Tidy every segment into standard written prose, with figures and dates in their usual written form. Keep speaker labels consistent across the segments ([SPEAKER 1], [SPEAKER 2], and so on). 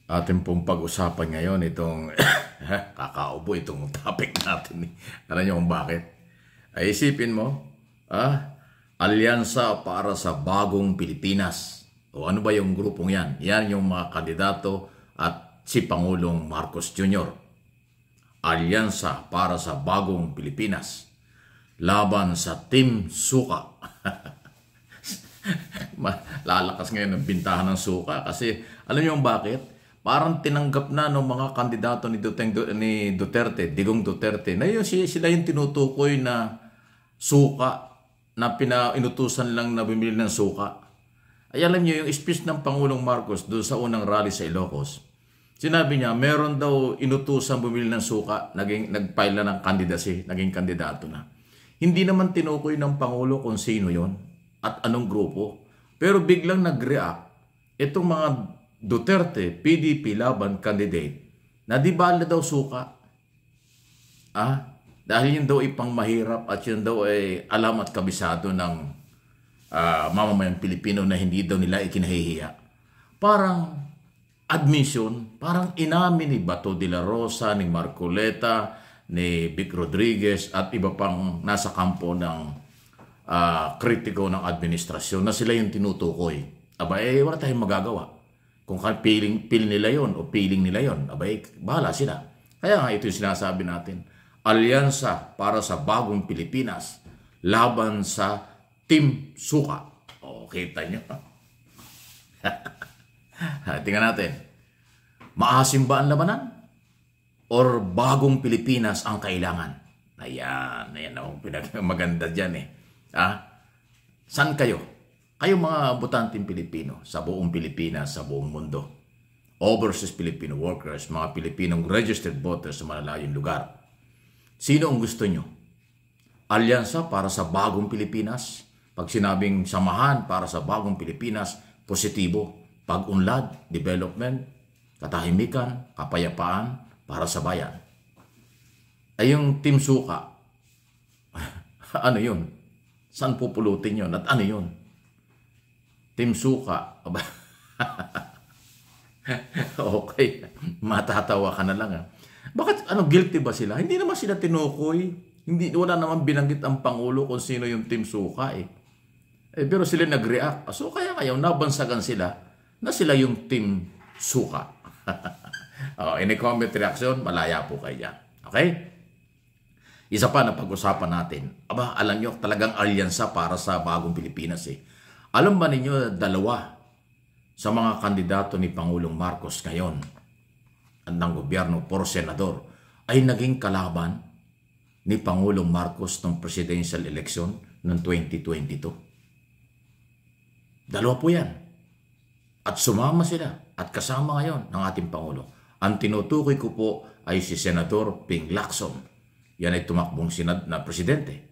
[SPEAKER 1] Ating pong pag-usapan ngayon itong kakaubo itong topic natin. Alam niyo kung bakit? Ay isipin mo, Alyansa para sa Bagong Pilipinas. O ano ba yung grupong yan? Yan yung mga kandidato at si Pangulong Marcos Jr. Alyansa para sa Bagong Pilipinas. Laban sa Team Suka. Lalakas ngayon ang bintahan ng suka kasi alam niyo yung bakit? Parang tinanggap na ng mga kandidato ni Duterte, Digong Duterte, na yun, sila yung tinutukoy na suka, na inutusan lang na bumili ng suka. Ay alam niyo, yung speech ng Pangulong Marcos doon sa unang rally sa Ilocos, sinabi niya, meron daw inutusan bumili ng suka, nagpile na ng candidacy, naging kandidato na. Hindi naman tinukoy ng Pangulo kung sino yon at anong grupo. Pero biglang nag-react itong mga Duterte, PDP laban candidate, na di bala daw suka. Dahil yun daw ipang mahirap at yun daw ay alam at kabisado ng mamamayang Pilipino na hindi daw nila ikinahihiya. Parang admission, parang inamin ni Bato de la Rosa, ni Marcoleta, ni Vic Rodriguez at iba pang nasa kampo ng kritiko ng administrasyon na sila yung tinutukoy. Wala tayong magagawa. Kung feeling nila yon o feeling nila yon, bahala sila. Kaya nga ito yung sinasabi natin. Alyansa para sa Bagong Pilipinas laban sa Team Suka. O, kita nyo. Tingnan natin. Maasim ba ang labanan? Or Bagong Pilipinas ang kailangan? Ayan ang maganda dyan eh. San kayo? Kayo mga botanteng Pilipino sa buong Pilipinas, sa buong mundo. Overseas Filipino workers, mga Pilipinong registered voters sa malalayong lugar. Sino ang gusto nyo? Alyansa para sa Bagong Pilipinas? Pag sinabing samahan para sa Bagong Pilipinas, positibo. Pag-unlad, development, katahimikan, kapayapaan para sa bayan. Ay yung Team Suka, ano yun? Saan pupulutin yun? At ano yun? Team Suka. Okay. Matatawa ka na lang. Bakit? Guilty ba sila? Hindi naman sila tinukoy. Wala naman binanggit ang Pangulo kung sino yung Team Suka pero sila nag-react. So kaya ngayon, nabansagan sila na sila yung Team Suka. Any comment, reaction, malaya po kayo dyan. Okay? Isa pa na pag-usapan natin. Alam nyo, talagang alyansa para sa Bagong Pilipinas Alam ba ninyo, dalawa sa mga kandidato ni Pangulong Marcos ngayon ng gobyerno por senador ay naging kalaban ni Pangulong Marcos ng presidential election ng 2022. Dalawa po yan. At sumama sila at kasama ngayon ng ating Pangulo. Ang tinutukoy ko po ay si Senador Ping Lacson. Yan ay tumakbong na presidente.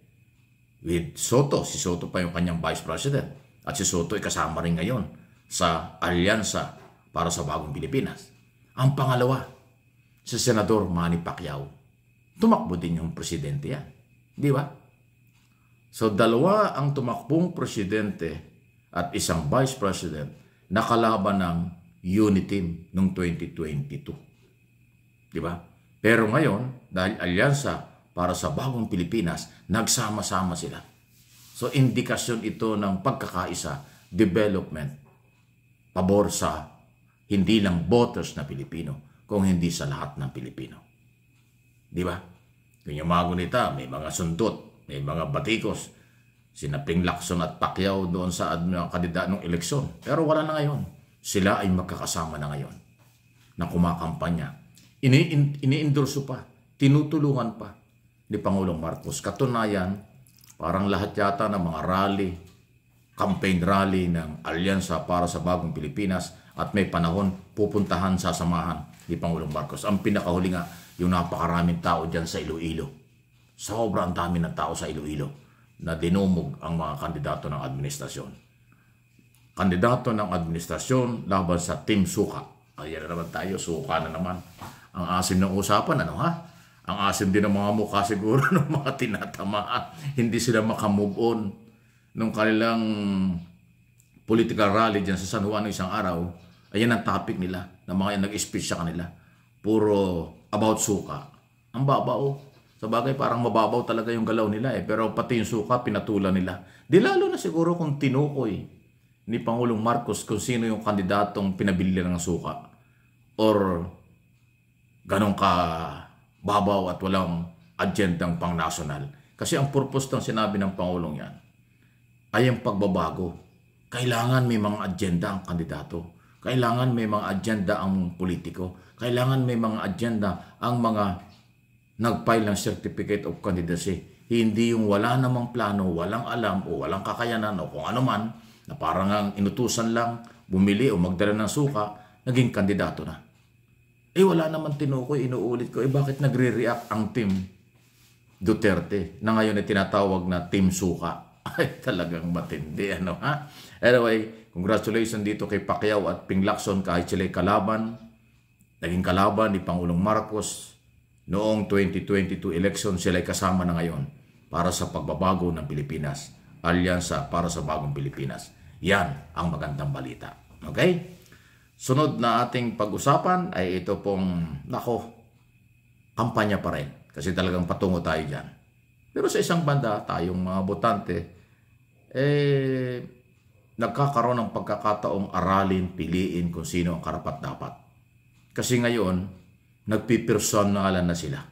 [SPEAKER 1] With Soto, si Soto pa yung kanyang vice president. At si Soto ay kasama rin ngayon sa Alyansa para sa Bagong Pilipinas. Ang pangalawa, si Senador Manny Pacquiao. Tumakbo din yung presidente yan. Di ba? So dalawa ang tumakbong presidente at isang vice president na kalaban ng Uniteam noong 2022. Di ba? Pero ngayon, dahil Alyansa para sa Bagong Pilipinas, nagsama-sama sila. So, indikasyon ito ng pagkakaisa, development, pabor sa hindi lang voters na Pilipino, kung hindi sa lahat ng Pilipino. Di ba? Kung yung mga gunita, may mga sundot, may mga batikos, sina Ping Lacson at Pacquiao doon sa kandidato ng eleksyon. Pero wala na ngayon. Sila ay magkakasama na ngayon na kumakampanya. Ini-endorso pa, tinutulungan pa ni Pangulong Marcos. Katunayan, parang lahat yata ng mga rally, campaign rally ng Alyansa para sa Bagong Pilipinas at may panahon pupuntahan, sasamahan ni Pangulong Marcos. Ang pinakahuli nga, yung napakaraming tao dyan sa Iloilo. Sobrang dami ng tao sa Iloilo na dinumog ang mga kandidato ng administrasyon. Kandidato ng administrasyon laban sa Team Suka. Ayan na naman tayo, suka na naman. Ang asim ng usapan, Ang asim din ng mga mukha siguro ng mga tinatamaan. Hindi sila makamove on nung kanilang political rally dyan sa San Juan isang araw. Ayan ang topic nila na mga nag-speech sa kanila. Puro about suka. Ang babaw. Sa bagay, parang mababaw talaga yung galaw nila eh. Pero pati yung suka, pinatulan nila. Di lalo na siguro kung tinukoy ni Pangulong Marcos kung sino yung kandidatong pinabili ng suka. Or ganong ka babaw at walang agendang pang-national. Kasi ang purpose ng sinabi ng Pangulong yan ay ang pagbabago. Kailangan may mga agenda ang kandidato. Kailangan may mga agenda ang politiko. Kailangan may mga agenda ang mga nag-file ng Certificate of Candidacy. Hindi yung wala namang plano, walang alam o walang kakayanan o kung ano man na parang ang inutusan lang bumili o magdala ng suka, naging kandidato na. Eh wala naman tinukoy, inuulit ko. Eh bakit nagre-react ang Team Duterte na ngayon ay tinatawag na Team Suka? Ay talagang matindi ano ha? Anyway, congratulations dito kay Pacquiao at Ping Lacson kahit sila'y kalaban. Naging kalaban ni Pangulong Marcos noong 2022 election, sila'y kasama na ngayon para sa pagbabago ng Pilipinas. Alyansa para sa bagong Pilipinas. Yan ang magandang balita. Okay? Sunod na ating pag-usapan ay ito pong, kampanya pa rin. Kasi talagang patungo tayo dyan. Pero sa isang banda, tayong mga botante, nagkakaroon ng pagkakataong aralin, piliin kung sino ang karapat-dapat. Kasi ngayon, nagpipersonalan na sila.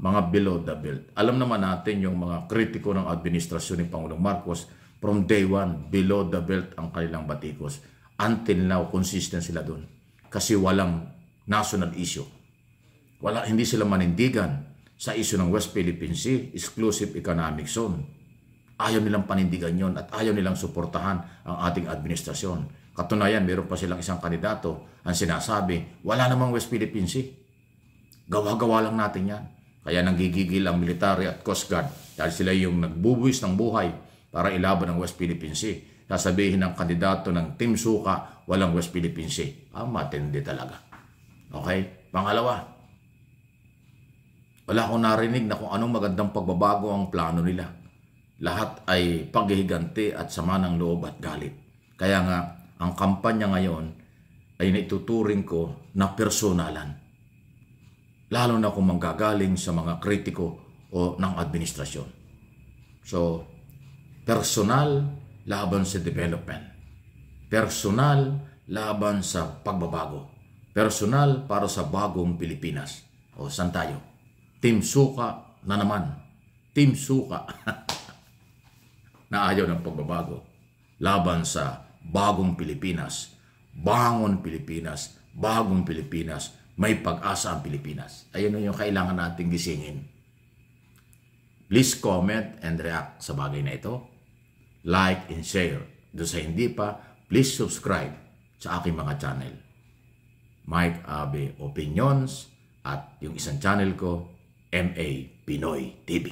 [SPEAKER 1] Mga below the belt. Alam naman natin yung mga kritiko ng administrasyon ni Pangulong Marcos, from day one, below the belt ang kanilang batikos. Until now, consistent sila dun. Kasi walang national issue. Hindi sila manindigan sa issue ng West Philippine Sea, exclusive economic zone. Ayaw nilang panindigan yon at ayaw nilang suportahan ang ating administrasyon. Katunayan, meron pa silang isang kandidato ang sinasabi, wala namang West Philippine Sea. Gawa-gawa lang natin yan. Kaya nanggigigil ang military at Coast Guard dahil sila yung nagbubuwis ng buhay para ilaban ang West Philippine Sea. Sasabihin ng kandidato ng Team Suka, walang West Philippine Sea. Matindi talaga. Okay? Pangalawa, wala akong narinig na kung anong magandang pagbabago ang plano nila. Lahat ay paghihiganti at sama ng loob at galit. Kaya nga, ang kampanya ngayon ay naituturing ko na personalan. Lalo na kung manggagaling sa mga kritiko o ng administrasyon. So, personal laban sa development. Personal laban sa pagbabago. Personal para sa bagong Pilipinas. O, saan tayo? Team Suka na naman. Team Suka na ayaw ng pagbabago. Laban sa bagong Pilipinas. Bangon Pilipinas. Bagong Pilipinas. May pag-asa ang Pilipinas. Ayun yung kailangan nating gisingin. Please comment and react sa bagay na ito. Like and share. Doon sa hindi pa, please subscribe sa aking mga channel. Mike Abe Opinions at yung isang channel ko, MA Pinoy TV.